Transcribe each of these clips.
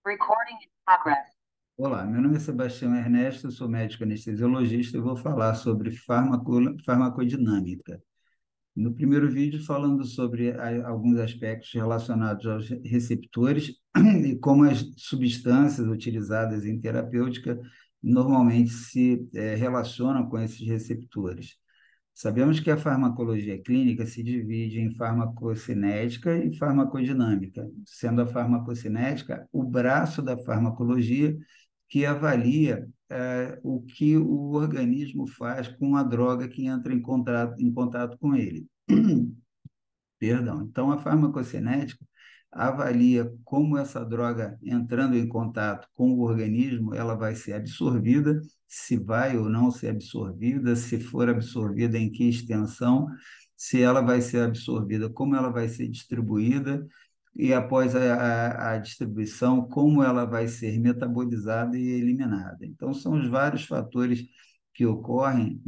Recording in progress. Olá, meu nome é Sebastião Ernesto, eu sou médico anestesiologista e vou falar sobre farmacodinâmica. No primeiro vídeo, falando sobre alguns aspectos relacionados aos receptores e como as substâncias utilizadas em terapêutica normalmente se relacionam com esses receptores. Sabemos que a farmacologia clínica se divide em farmacocinética e farmacodinâmica, sendo a farmacocinética o braço da farmacologia que avalia o que o organismo faz com a droga que entra em contato com ele. Perdão. Então, a farmacocinética avalia como essa droga, entrando em contato com o organismo, ela vai ser absorvida, se vai ou não ser absorvida, se for absorvida, em que extensão, se ela vai ser absorvida, como ela vai ser distribuída, e após a distribuição, como ela vai ser metabolizada e eliminada. Então, são os vários fatores que ocorrem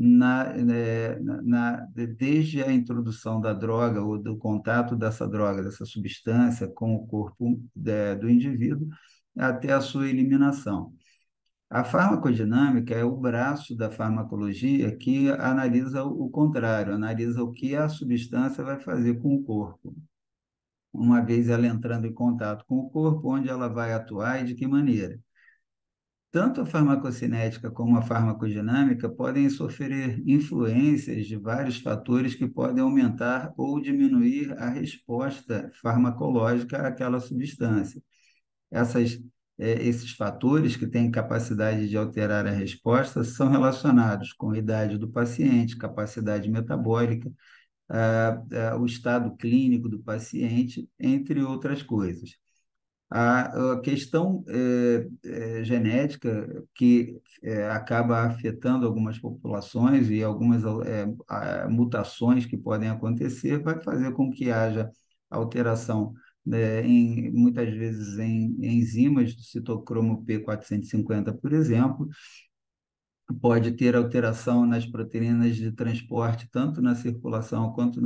desde a introdução da droga ou do contato dessa droga, dessa substância com o corpo do indivíduo, até a sua eliminação. A farmacodinâmica é o braço da farmacologia que analisa o contrário, analisa o que a substância vai fazer com o corpo, uma vez ela entrando em contato com o corpo, onde ela vai atuar e de que maneira. Tanto a farmacocinética como a farmacodinâmica podem sofrer influências de vários fatores que podem aumentar ou diminuir a resposta farmacológica àquela substância. Esses fatores que têm capacidade de alterar a resposta são relacionados com a idade do paciente, capacidade metabólica, o estado clínico do paciente, entre outras coisas. A questão genética que acaba afetando algumas populações e algumas mutações que podem acontecer vai fazer com que haja alteração, né, muitas vezes em enzimas do citocromo P450, por exemplo, pode ter alteração nas proteínas de transporte, tanto na circulação quanto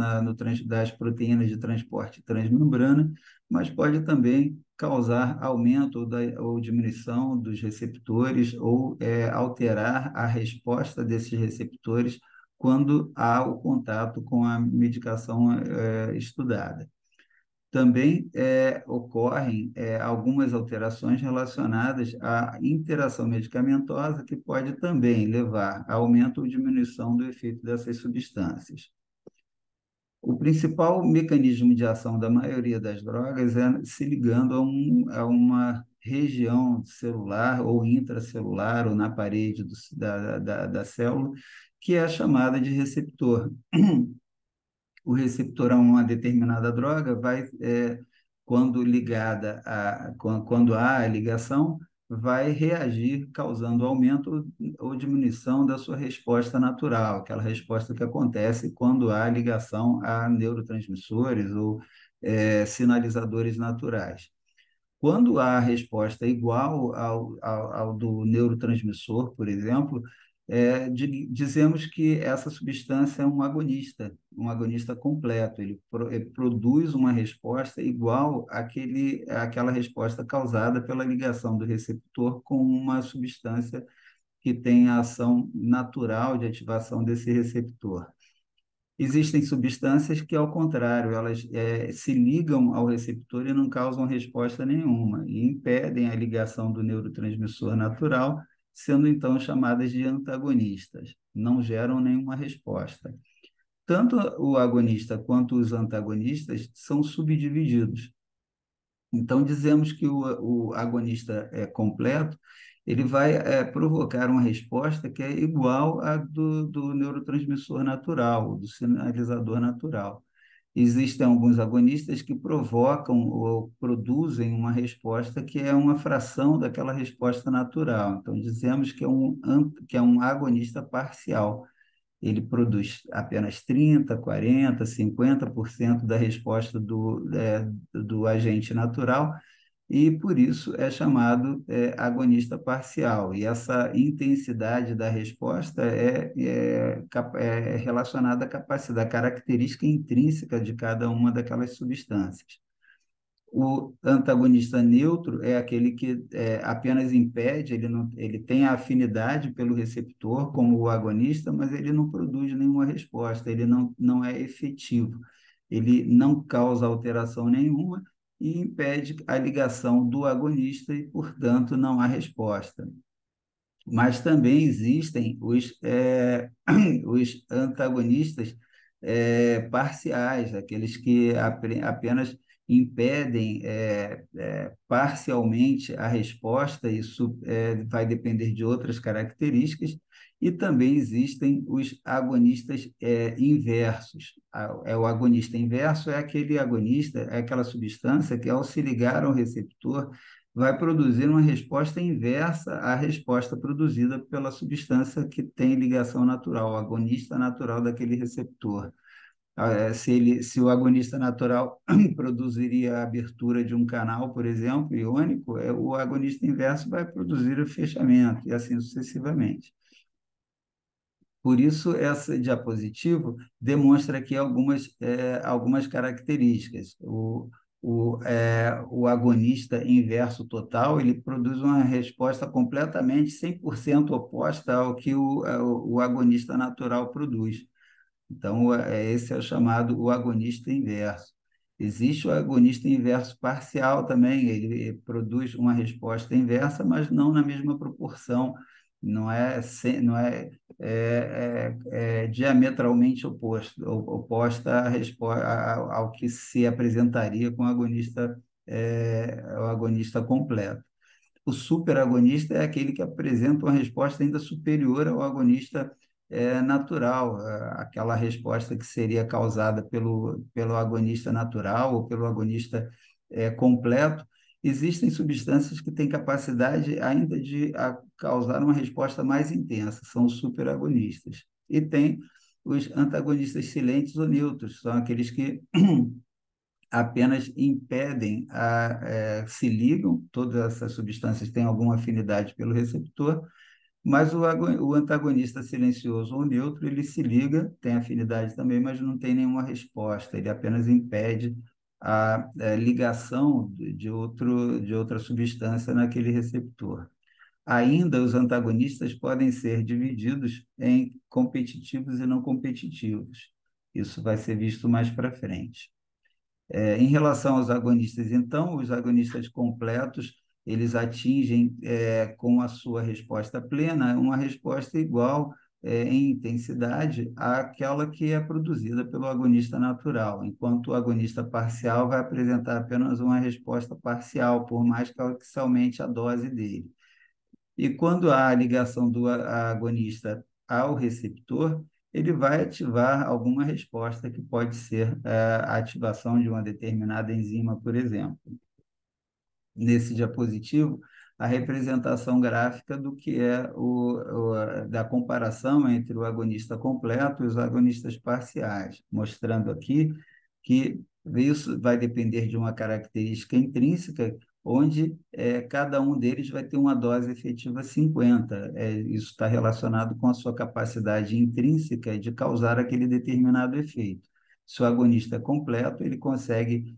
das proteínas de transporte transmembrana, mas pode também causar aumento ou diminuição dos receptores ou alterar a resposta desses receptores quando há o contato com a medicação estudada. Também ocorrem algumas alterações relacionadas à interação medicamentosa, que pode também levar a aumento ou diminuição do efeito dessas substâncias. O principal mecanismo de ação da maioria das drogas é se ligando a uma região celular ou intracelular ou na parede da célula, que é chamada de receptor. O receptor a uma determinada droga vai, quando há a ligação, vai reagir causando aumento ou diminuição da sua resposta natural, aquela resposta que acontece quando há ligação a neurotransmissores ou sinalizadores naturais. Quando há resposta igual ao do neurotransmissor, por exemplo, dizemos que essa substância é um agonista completo. Ele produz uma resposta igual àquela resposta causada pela ligação do receptor com uma substância que tem a ação natural de ativação desse receptor. Existem substâncias que, ao contrário, elas se ligam ao receptor e não causam resposta nenhuma, e impedem a ligação do neurotransmissor natural, sendo então chamadas de antagonistas, não geram nenhuma resposta. Tanto o agonista quanto os antagonistas são subdivididos. Então, dizemos que o agonista completo, ele vai provocar uma resposta que é igual à do neurotransmissor natural, do sinalizador natural. Existem alguns agonistas que provocam ou produzem uma resposta que é uma fração daquela resposta natural. Então, dizemos que é um agonista parcial. Ele produz apenas 30, 40, 50% da resposta do agente natural e, por isso, é chamado agonista parcial. E essa intensidade da resposta é relacionada à capacidade, à característica intrínseca de cada uma daquelas substâncias. O antagonista neutro é aquele que apenas impede, ele, não, ele tem a afinidade pelo receptor, como o agonista, mas ele não produz nenhuma resposta, ele não é efetivo, ele não causa alteração nenhuma e impede a ligação do agonista e, portanto, não há resposta. Mas também existem os antagonistas parciais, aqueles que apenas impedem parcialmente a resposta, isso vai depender de outras características, e também existem os agonistas inversos. O agonista inverso é aquele agonista, é aquela substância que, ao se ligar ao receptor, vai produzir uma resposta inversa à resposta produzida pela substância que tem ligação natural, o agonista natural daquele receptor. Se o agonista natural produziria a abertura de um canal, por exemplo, iônico, o agonista inverso vai produzir o fechamento, e assim sucessivamente. Por isso, essa diapositiva demonstra aqui algumas características. O agonista inverso total, ele produz uma resposta completamente 100% oposta ao que o agonista natural produz. Então, esse é o chamado o agonista inverso. Existe o agonista inverso parcial também, ele produz uma resposta inversa, mas não na mesma proporção, não é diametralmente oposta ao que se apresentaria com o agonista completo. O superagonista é aquele que apresenta uma resposta ainda superior ao agonista natural, aquela resposta que seria causada pelo agonista natural ou pelo agonista completo. Existem substâncias que têm capacidade ainda de causar uma resposta mais intensa, são os superagonistas. E tem os antagonistas silentes ou neutros, são aqueles que apenas impedem, se ligam, todas essas substâncias têm alguma afinidade pelo receptor, mas o antagonista silencioso ou neutro, ele se liga, tem afinidade também, mas não tem nenhuma resposta, ele apenas impede a ligação de outra substância naquele receptor. Ainda, os antagonistas podem ser divididos em competitivos e não competitivos. Isso vai ser visto mais para frente. Em relação aos agonistas, então, os agonistas completos, eles atingem, com a sua resposta plena, uma resposta igual, em intensidade àquela que é produzida pelo agonista natural, enquanto o agonista parcial vai apresentar apenas uma resposta parcial, por mais que aumente a dose dele. E quando há a ligação do agonista ao receptor, ele vai ativar alguma resposta que pode ser a ativação de uma determinada enzima, por exemplo. Nesse diapositivo, a representação gráfica do que é da comparação entre o agonista completo e os agonistas parciais, mostrando aqui que isso vai depender de uma característica intrínseca, onde cada um deles vai ter uma dose efetiva 50. Isso está relacionado com a sua capacidade intrínseca de causar aquele determinado efeito. Se o agonista é completo, ele consegue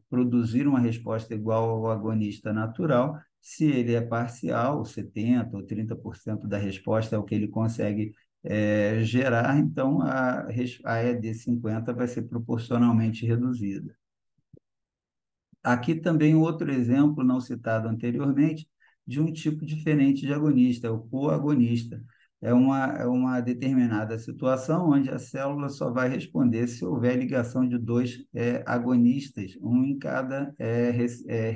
produzir uma resposta igual ao agonista natural. Se ele é parcial, 70% ou 30% da resposta é o que ele consegue gerar, então a ED50 vai ser proporcionalmente reduzida. Aqui também outro exemplo, não citado anteriormente, de um tipo diferente de agonista, é o coagonista. É uma determinada situação onde a célula só vai responder se houver ligação de dois agonistas, um em cada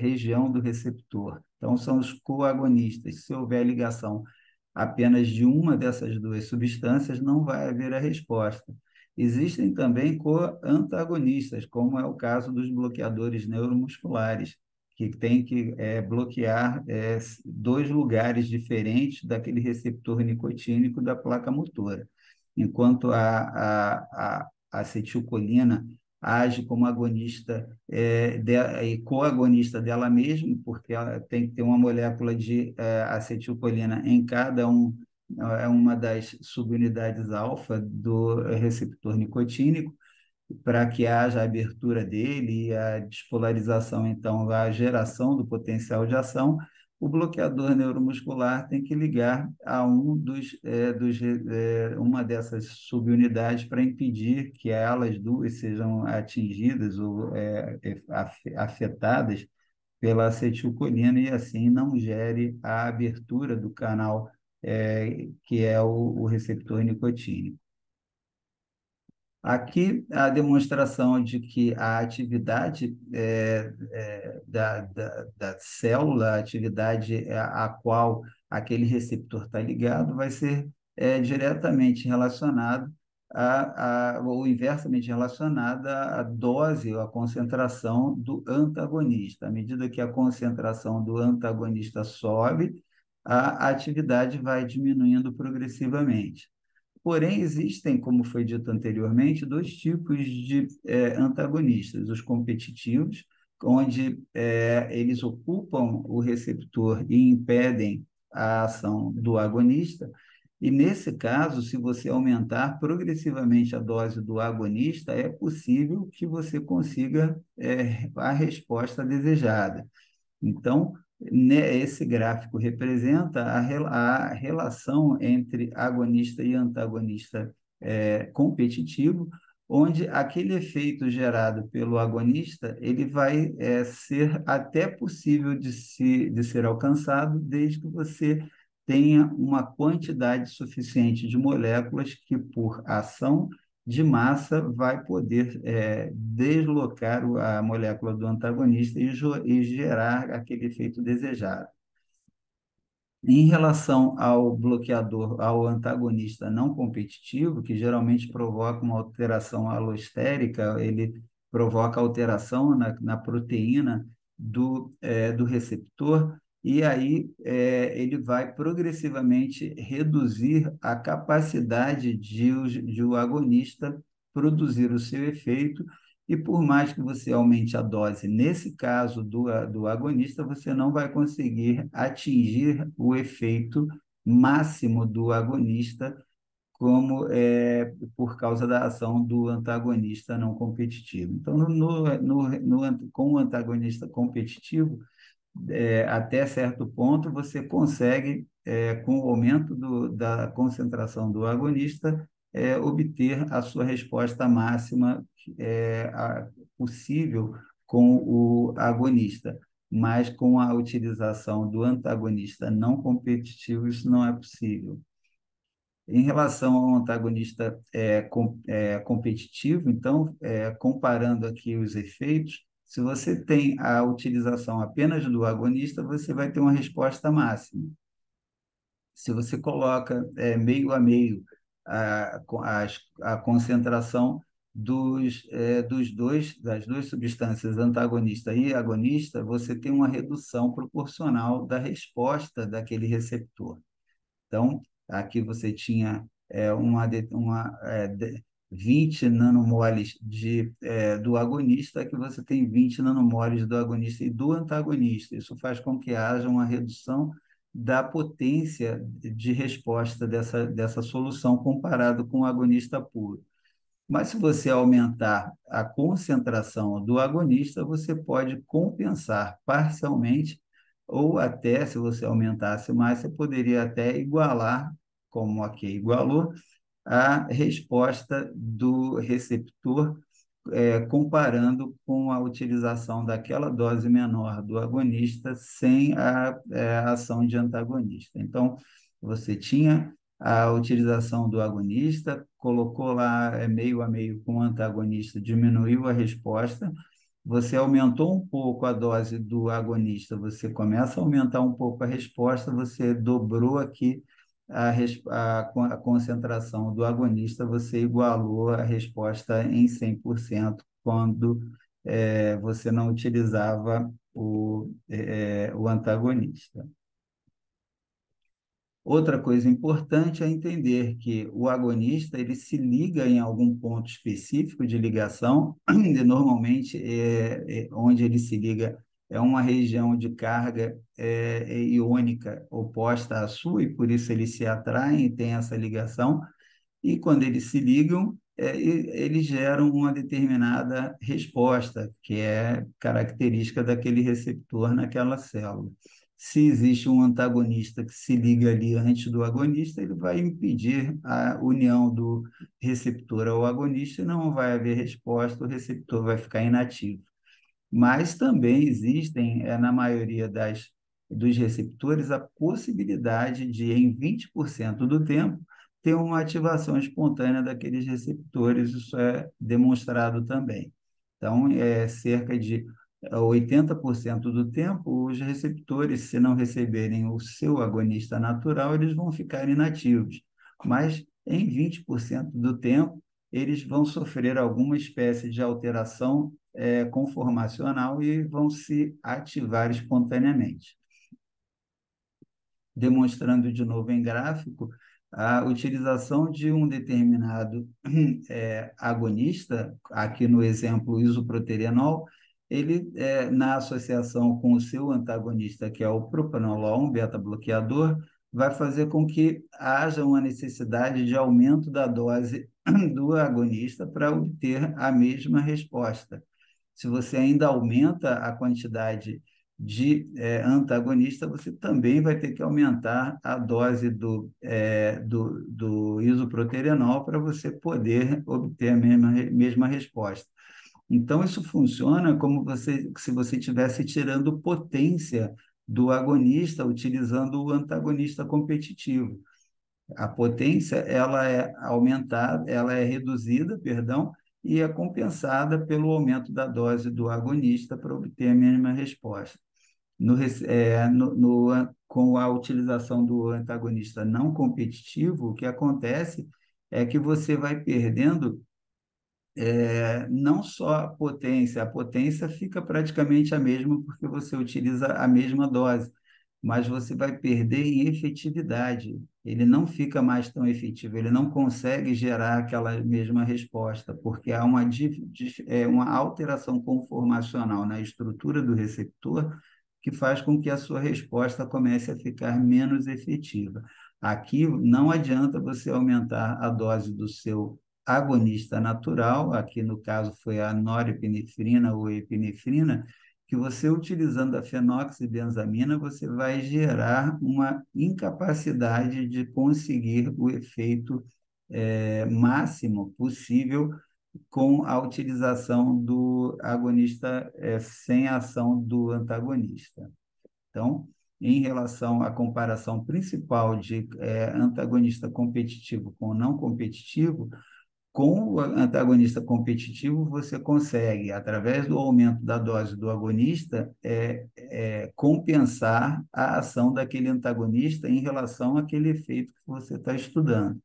região do receptor. Então, são os coagonistas. Se houver ligação apenas de uma dessas duas substâncias, não vai haver a resposta. Existem também coantagonistas, como é o caso dos bloqueadores neuromusculares, que tem que bloquear dois lugares diferentes daquele receptor nicotínico da placa motora. Enquanto a acetilcolina age como agonista e coagonista dela mesma, porque ela tem que ter uma molécula de acetilcolina em cada uma das subunidades alfa do receptor nicotínico, para que haja a abertura dele e a despolarização, então, a geração do potencial de ação, o bloqueador neuromuscular tem que ligar a uma dessas subunidades para impedir que elas duas sejam atingidas ou afetadas pela acetilcolina e assim não gere a abertura do canal que é o receptor nicotínico. Aqui, a demonstração de que a atividade da célula, a atividade a qual aquele receptor está ligado, vai ser diretamente relacionado ou inversamente relacionada à dose ou à concentração do antagonista. À medida que a concentração do antagonista sobe, a atividade vai diminuindo progressivamente. Porém, existem, como foi dito anteriormente, dois tipos de antagonistas: os competitivos, onde eles ocupam o receptor e impedem a ação do agonista. E, nesse caso, se você aumentar progressivamente a dose do agonista, é possível que você consiga a resposta desejada. Então, esse gráfico representa a relação entre agonista e antagonista competitivo, onde aquele efeito gerado pelo agonista ele vai ser até possível de ser alcançado, desde que você tenha uma quantidade suficiente de moléculas que, por ação de massa, vai poder deslocar a molécula do antagonista e gerar aquele efeito desejado. Em relação ao bloqueador, ao antagonista não competitivo, que geralmente provoca uma alteração alostérica, ele provoca alteração na proteína do receptor, e aí ele vai progressivamente reduzir a capacidade de o agonista produzir o seu efeito, e por mais que você aumente a dose, nesse caso do agonista, você não vai conseguir atingir o efeito máximo do agonista, como por causa da ação do antagonista não competitivo. Então, com o antagonista competitivo, até certo ponto, você consegue, com o aumento da concentração do agonista, obter a sua resposta máxima possível com o agonista. Mas com a utilização do antagonista não competitivo, isso não é possível. Em relação ao antagonista competitivo, então, comparando aqui os efeitos, se você tem a utilização apenas do agonista, você vai ter uma resposta máxima. Se você coloca meio a meio a concentração das duas substâncias, antagonista e agonista, você tem uma redução proporcional da resposta daquele receptor. Então, aqui você tinha 20 nanomoles do agonista, aqui você tem 20 nanomoles do agonista e do antagonista. Isso faz com que haja uma redução da potência de resposta dessa solução comparado com o agonista puro. Mas se você aumentar a concentração do agonista, você pode compensar parcialmente, ou até, se você aumentasse mais, você poderia até igualar, como aqui igualou, a resposta do receptor, comparando com a utilização daquela dose menor do agonista sem a ação de antagonista. Então, você tinha a utilização do agonista, colocou lá meio a meio com o antagonista, diminuiu a resposta, você aumentou um pouco a dose do agonista, você começa a aumentar um pouco a resposta, você dobrou aqui a concentração do agonista, você igualou a resposta em 100% quando você não utilizava o antagonista. Outra coisa importante é entender que o agonista ele se liga em algum ponto específico de ligação, e normalmente onde ele se liga é uma região de carga iônica oposta à sua, e por isso eles se atraem e têm essa ligação. E quando eles se ligam, eles geram uma determinada resposta, que é característica daquele receptor naquela célula. Se existe um antagonista que se liga ali antes do agonista, ele vai impedir a união do receptor ao agonista e não vai haver resposta, o receptor vai ficar inativo. Mas também existem, na maioria dos receptores, a possibilidade de, em 20% do tempo, ter uma ativação espontânea daqueles receptores, isso é demonstrado também. Então, cerca de 80% do tempo, os receptores, se não receberem o seu agonista natural, eles vão ficar inativos. Mas, em 20% do tempo, eles vão sofrer alguma espécie de alteração conformacional e vão se ativar espontaneamente. Demonstrando de novo em gráfico, a utilização de um determinado agonista, aqui no exemplo isoproterenol, ele, na associação com o seu antagonista, que é o propranolol, um beta-bloqueador, vai fazer com que haja uma necessidade de aumento da dose do agonista para obter a mesma resposta. Se você ainda aumenta a quantidade de antagonista, você também vai ter que aumentar a dose do isoproterenol para você poder obter a mesma resposta. Então, isso funciona como se você estivesse tirando potência do agonista utilizando o antagonista competitivo. A potência ela é aumentada, ela é reduzida, perdão, e é compensada pelo aumento da dose do agonista para obter a mesma resposta. Com a utilização do antagonista não competitivo, o que acontece é que você vai perdendo não só a potência fica praticamente a mesma porque você utiliza a mesma dose, mas você vai perder em efetividade. Ele não fica mais tão efetivo, ele não consegue gerar aquela mesma resposta, porque há uma alteração conformacional na estrutura do receptor que faz com que a sua resposta comece a ficar menos efetiva. Aqui não adianta você aumentar a dose do seu agonista natural, aqui no caso foi a norepinefrina ou epinefrina, que você utilizando a fenoxibenzamina, você vai gerar uma incapacidade de conseguir o efeito máximo possível com a utilização do agonista sem a ação do antagonista. Então, em relação à comparação principal de antagonista competitivo com não competitivo, com o antagonista competitivo, você consegue, através do aumento da dose do agonista, compensar a ação daquele antagonista em relação àquele efeito que você está estudando.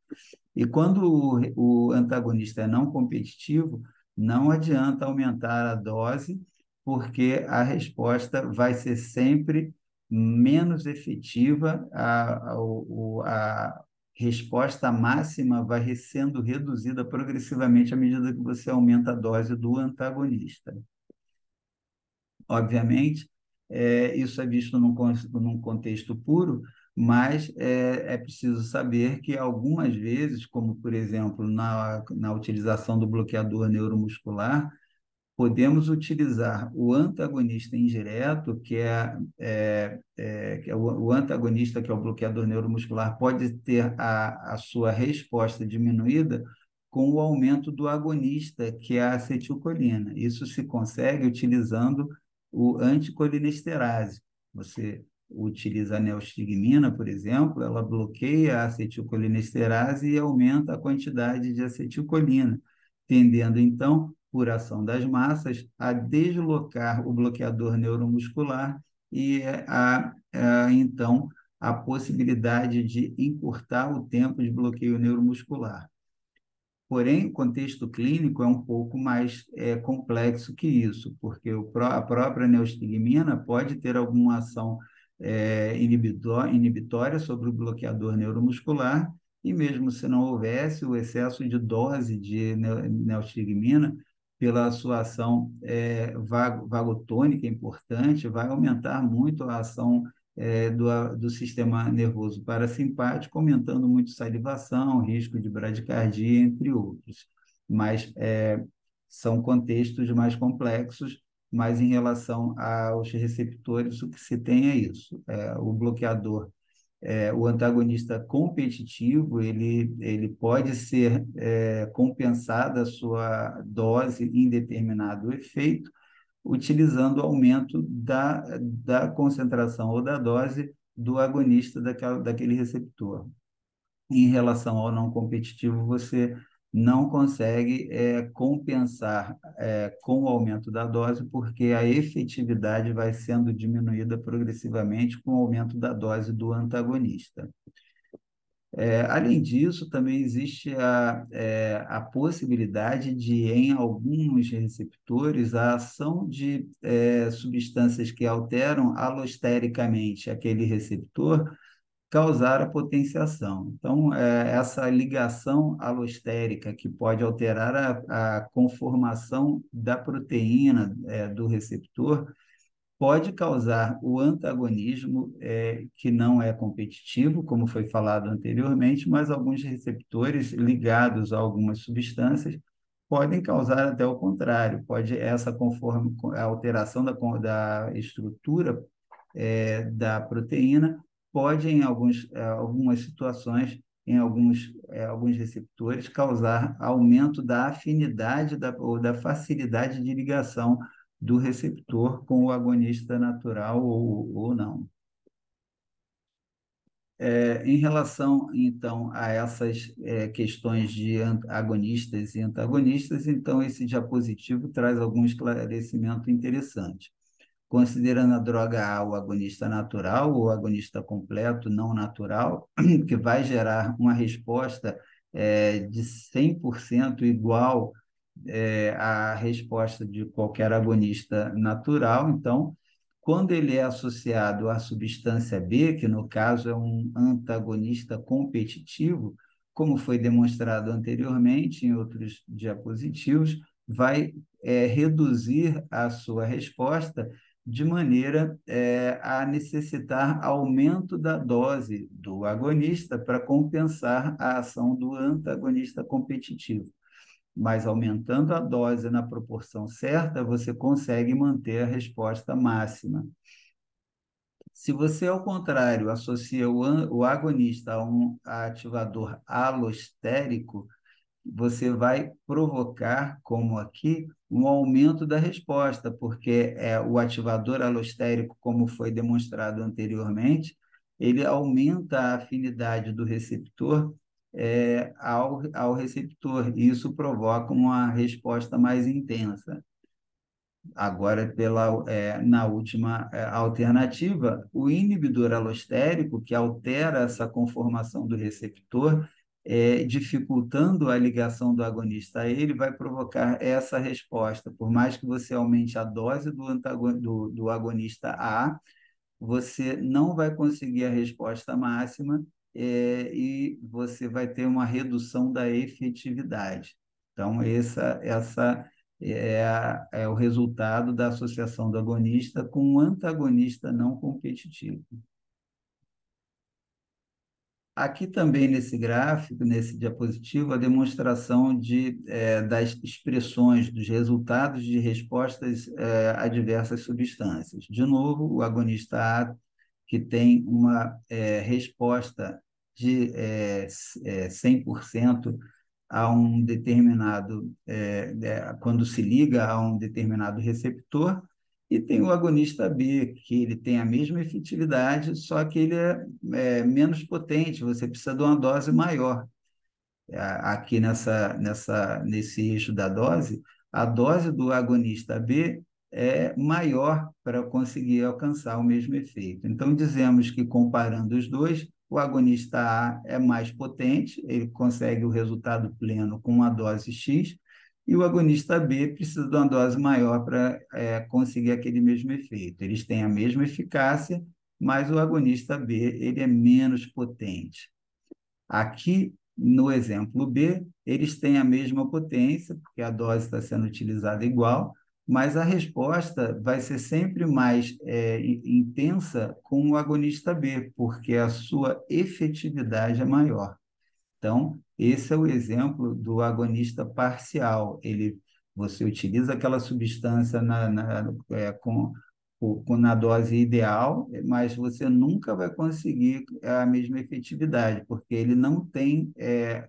E quando o antagonista é não competitivo, não adianta aumentar a dose, porque a resposta vai ser sempre menos efetiva, a resposta máxima vai sendo reduzida progressivamente à medida que você aumenta a dose do antagonista. Obviamente, isso é visto num contexto puro, mas é preciso saber que algumas vezes, como por exemplo na utilização do bloqueador neuromuscular, podemos utilizar o antagonista indireto, que é o antagonista, que é o bloqueador neuromuscular, pode ter a sua resposta diminuída com o aumento do agonista, que é a acetilcolina. Isso se consegue utilizando o anticolinesterase. Você utiliza a neostigmina, por exemplo, ela bloqueia a acetilcolinesterase e aumenta a quantidade de acetilcolina, tendendo, então, por ação das massas, a deslocar o bloqueador neuromuscular e então, a possibilidade de encurtar o tempo de bloqueio neuromuscular. Porém, o contexto clínico é um pouco mais complexo que isso, porque a própria neostigmina pode ter alguma ação inibitória sobre o bloqueador neuromuscular, e mesmo se não houvesse, o excesso de dose de neostigmina, pela sua ação vagotônica importante, vai aumentar muito a ação do sistema nervoso parasimpático, aumentando muito salivação, risco de bradicardia, entre outros. mas são contextos mais complexos, mas em relação aos receptores, o que se tem é isso. O bloqueador, o antagonista competitivo, ele pode ser compensada a sua dose em determinado efeito, utilizando o aumento da concentração ou da dose do agonista daquele receptor. Em relação ao não competitivo, você não consegue compensar com o aumento da dose, porque a efetividade vai sendo diminuída progressivamente com o aumento da dose do antagonista. Além disso, também existe a possibilidade de, em alguns receptores, a ação de substâncias que alteram alostericamente aquele receptor causar a potenciação. Então, essa ligação alostérica que pode alterar a conformação da proteína do receptor pode causar o antagonismo, que não é competitivo, como foi falado anteriormente, mas alguns receptores ligados a algumas substâncias podem causar até o contrário, pode essa conforme a alteração da estrutura da proteína pode, em algumas situações, em alguns receptores, causar aumento da afinidade ou da facilidade de ligação do receptor com o agonista natural ou não. Em relação, então, a essas questões de agonistas e antagonistas, então, esse diapositivo traz algum esclarecimento interessante. Considerando a droga A o agonista natural ou agonista completo não natural, que vai gerar uma resposta de 100% igual à resposta de qualquer agonista natural. Então, quando ele é associado à substância B, que no caso é um antagonista competitivo, como foi demonstrado anteriormente em outros diapositivos, vai reduzir a sua resposta de maneira a necessitar aumento da dose do agonista para compensar a ação do antagonista competitivo. Mas aumentando a dose na proporção certa, você consegue manter a resposta máxima. Se você, ao contrário, associa o agonista a um ativador alostérico, você vai provocar, como aqui, um aumento da resposta, porque o ativador alostérico, como foi demonstrado anteriormente, ele aumenta a afinidade do receptor ao receptor, e isso provoca uma resposta mais intensa. Agora, na última alternativa, o inibidor alostérico, que altera essa conformação do receptor, dificultando a ligação do agonista a ele, vai provocar essa resposta. Por mais que você aumente a dose do agonista A, você não vai conseguir a resposta máxima, e você vai ter uma redução da efetividade. Então, essa é o resultado da associação do agonista com um antagonista não competitivo. Aqui também nesse gráfico, nesse diapositivo, a demonstração das expressões, dos resultados de respostas a diversas substâncias. De novo, o agonista A, que tem uma resposta de 100% a um determinado, quando se liga a um determinado receptor, e tem o agonista B, que ele tem a mesma efetividade, só que ele é menos potente, você precisa de uma dose maior. Aqui nesse eixo da dose, a dose do agonista B é maior para conseguir alcançar o mesmo efeito. Então, dizemos que, comparando os dois, o agonista A é mais potente, ele consegue o resultado pleno com uma dose X, e o agonista B precisa de uma dose maior para conseguir aquele mesmo efeito. Eles têm a mesma eficácia, mas o agonista B ele é menos potente. Aqui, no exemplo B, eles têm a mesma potência, porque a dose está sendo utilizada igual, mas a resposta vai ser sempre mais intensa com o agonista B, porque a sua efetividade é maior. Então, Esse é o exemplo do agonista parcial. Você utiliza aquela substância na dose ideal, mas você nunca vai conseguir a mesma efetividade, porque ele não tem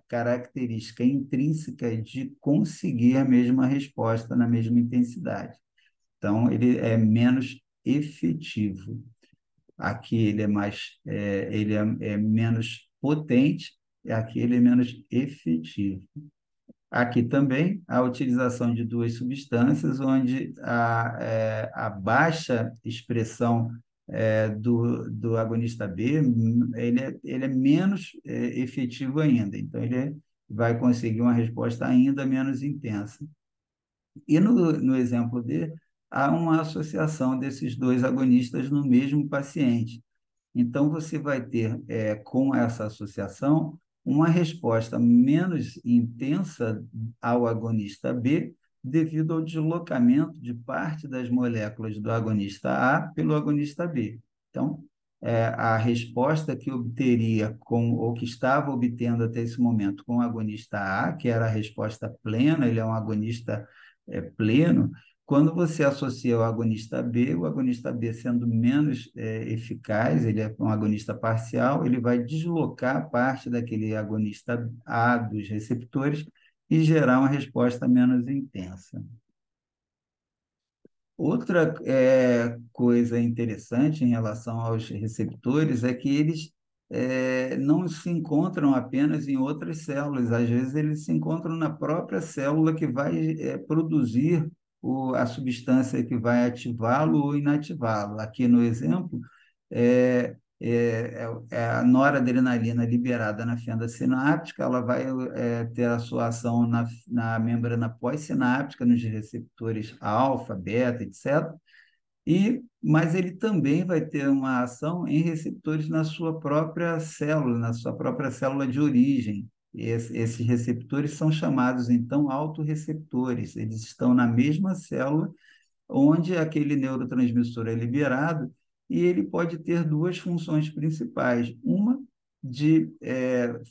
característica intrínseca de conseguir a mesma resposta na mesma intensidade. Então, ele é menos efetivo. Aqui ele é é menos potente, e aqui ele é menos efetivo. Aqui também a utilização de duas substâncias, onde a baixa expressão do agonista B, ele é menos efetivo ainda, então vai conseguir uma resposta ainda menos intensa. E no exemplo D, há uma associação desses dois agonistas no mesmo paciente. Então, você vai ter, com essa associação, uma resposta menos intensa ao agonista B, devido ao deslocamento de parte das moléculas do agonista A pelo agonista B. Então, a resposta que obteria ou que estava obtendo até esse momento com o agonista A, que era a resposta plena, ele é um agonista pleno, quando você associa o agonista B sendo menos eficaz, ele é um agonista parcial, ele vai deslocar parte daquele agonista A dos receptores e gerar uma resposta menos intensa. Outra coisa interessante em relação aos receptores é que eles não se encontram apenas em outras células, às vezes eles se encontram na própria célula que vai produzir a substância que vai ativá-lo ou inativá-lo. Aqui no exemplo, é a noradrenalina liberada na fenda sináptica, ela vai ter a sua ação na membrana pós-sináptica, nos receptores alfa, beta, etc. Mas ele também vai ter uma ação em receptores na sua própria célula de origem. Esses receptores são chamados, então, autorreceptores. Eles estão na mesma célula onde aquele neurotransmissor é liberado, e ele pode ter duas funções principais. Uma, de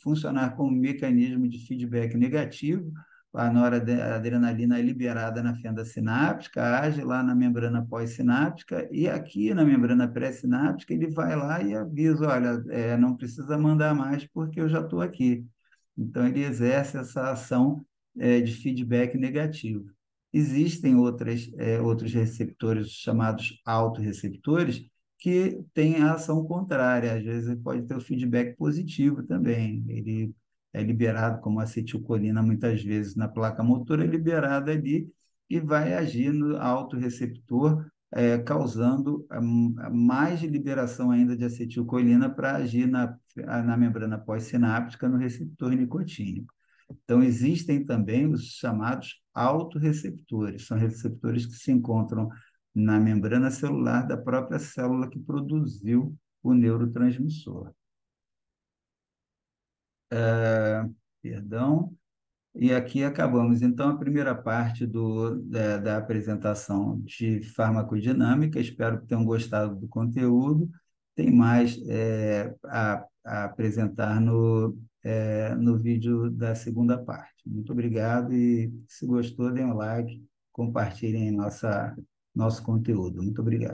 funcionar como mecanismo de feedback negativo, a noradrenalina é liberada na fenda sináptica, age lá na membrana pós-sináptica, e aqui na membrana pré-sináptica ele vai lá e avisa, olha, não precisa mandar mais porque eu já estou aqui. Então, ele exerce essa ação de feedback negativo. Existem outros receptores chamados autorreceptores que têm a ação contrária. Às vezes, ele pode ter o feedback positivo também. Ele é liberado como acetilcolina, muitas vezes, na placa motora, é liberado ali e vai agir no autorreceptor, causando mais liberação ainda de acetilcolina para agir na membrana pós-sináptica no receptor nicotínico. Então, existem também os chamados autorreceptores, são receptores que se encontram na membrana celular da própria célula que produziu o neurotransmissor. Perdão. E aqui acabamos. Então, a primeira parte da apresentação de farmacodinâmica. Espero que tenham gostado do conteúdo. Tem mais a apresentar no vídeo da segunda parte. Muito obrigado e, se gostou, deem um like, compartilhem nosso conteúdo. Muito obrigado.